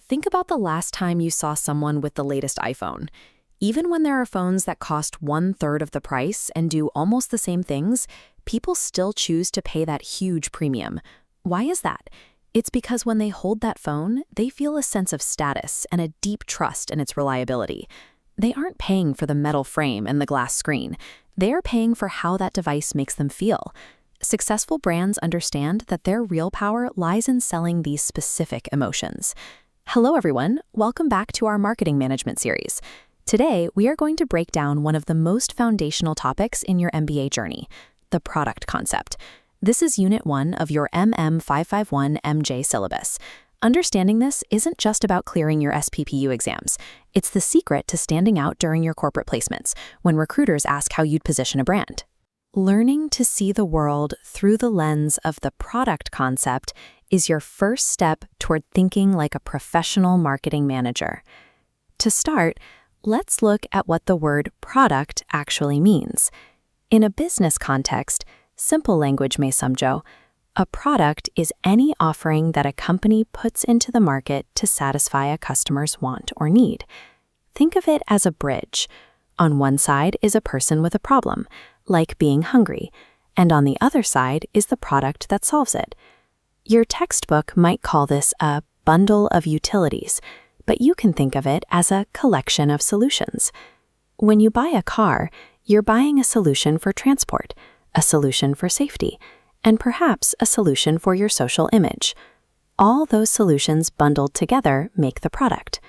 Think about the last time you saw someone with the latest iPhone. Even when there are phones that cost one-third of the price and do almost the same things, people still choose to pay that huge premium. Why is that? It's because when they hold that phone, they feel a sense of status and a deep trust in its reliability. They aren't paying for the metal frame and the glass screen. They're paying for how that device makes them feel. Successful brands understand that their real power lies in selling these specific emotions. Hello, everyone. Welcome back to our marketing management series. Today, we are going to break down one of the most foundational topics in your MBA journey, the product concept. This is Unit 1 of your MM551 MJ syllabus. Understanding this isn't just about clearing your SPPU exams. It's the secret to standing out during your corporate placements when recruiters ask how you'd position a brand. Learning to see the world through the lens of the product concept is your first step toward thinking like a professional marketing manager. To start, let's look at what the word product actually means. In a business context, simple language may sumjo, a product is any offering that a company puts into the market to satisfy a customer's want or need. Think of it as a bridge. On one side is a person with a problem, like being hungry, and on the other side is the product that solves it. Your textbook might call this a bundle of utilities, but you can think of it as a collection of solutions. When you buy a car, you're buying a solution for transport, a solution for safety, and perhaps a solution for your social image. All those solutions bundled together make the product.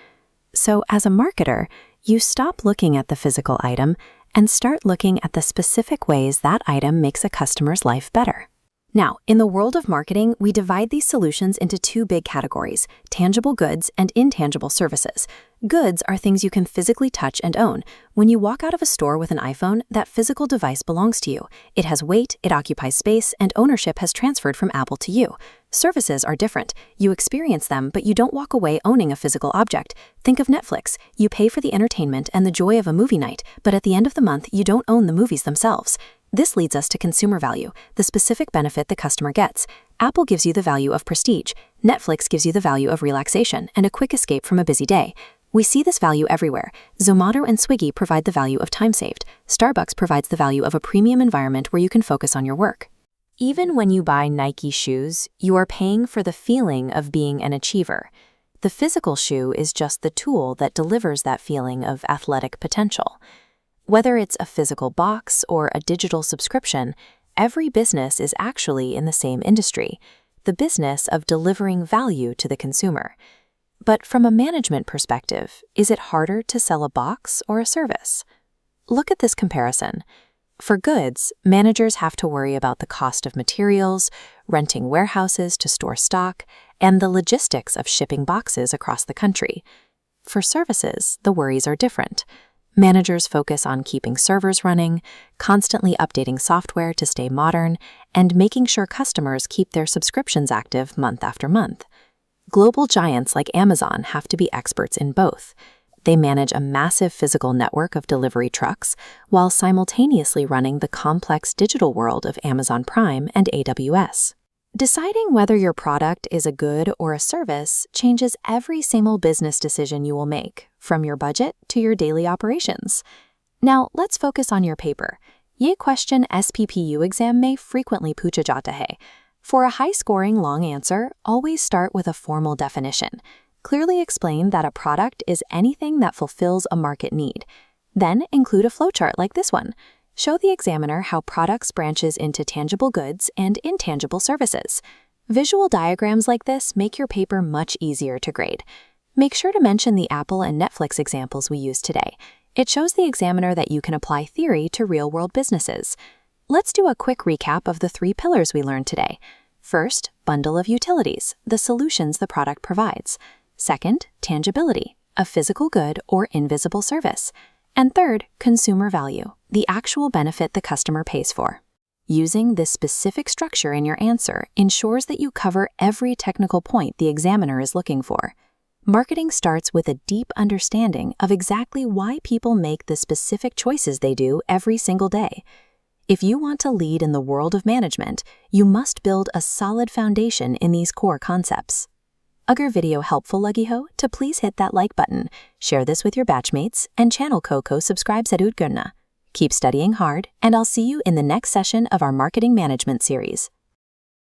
So as a marketer, you stop looking at the physical item and start looking at the specific ways that item makes a customer's life better. Now, in the world of marketing, we divide these solutions into two big categories, tangible goods and intangible services. Goods are things you can physically touch and own. When you walk out of a store with an iPhone, that physical device belongs to you. It has weight, it occupies space, and ownership has transferred from Apple to you. Services are different. You experience them, but you don't walk away owning a physical object. Think of Netflix. You pay for the entertainment and the joy of a movie night, but at the end of the month, you don't own the movies themselves. This leads us to consumer value, the specific benefit the customer gets. Apple gives you the value of prestige. Netflix gives you the value of relaxation and a quick escape from a busy day. We see this value everywhere. Zomato and Swiggy provide the value of time saved. Starbucks provides the value of a premium environment where you can focus on your work. Even when you buy Nike shoes, you are paying for the feeling of being an achiever. The physical shoe is just the tool that delivers that feeling of athletic potential. Whether it's a physical box or a digital subscription, every business is actually in the same industry, the business of delivering value to the consumer. But from a management perspective, is it harder to sell a box or a service? Look at this comparison. For goods, managers have to worry about the cost of materials, renting warehouses to store stock, and the logistics of shipping boxes across the country. For services, the worries are different. Managers focus on keeping servers running, constantly updating software to stay modern, and making sure customers keep their subscriptions active month after month. Global giants like Amazon have to be experts in both. They manage a massive physical network of delivery trucks while simultaneously running the complex digital world of Amazon Prime and AWS. Deciding whether your product is a good or a service changes every single business decision you will make, from your budget to your daily operations. Now, let's focus on your paper. Ye question SPPU exam may frequently pucha jata hai. For a high-scoring long answer, always start with a formal definition. Clearly explain that a product is anything that fulfills a market need. Then include a flowchart like this one. Show the examiner how products branches into tangible goods and intangible services. Visual diagrams like this make your paper much easier to grade. Make sure to mention the Apple and Netflix examples we used today. It shows the examiner that you can apply theory to real-world businesses. Let's do a quick recap of the 3 pillars we learned today. First, bundle of utilities, the solutions the product provides. Second, tangibility, a physical good or invisible service. And third, consumer value, the actual benefit the customer pays for. Using this specific structure in your answer ensures that you cover every technical point the examiner is looking for. Marketing starts with a deep understanding of exactly why people make the specific choices they do every single day. If you want to lead in the world of management, you must build a solid foundation in these core concepts. Agar video helpful lagi ho, to please hit that like button, share this with your batchmates, and channel ko subscribe sa Keep studying hard, and I'll see you in the next session of our Marketing Management series.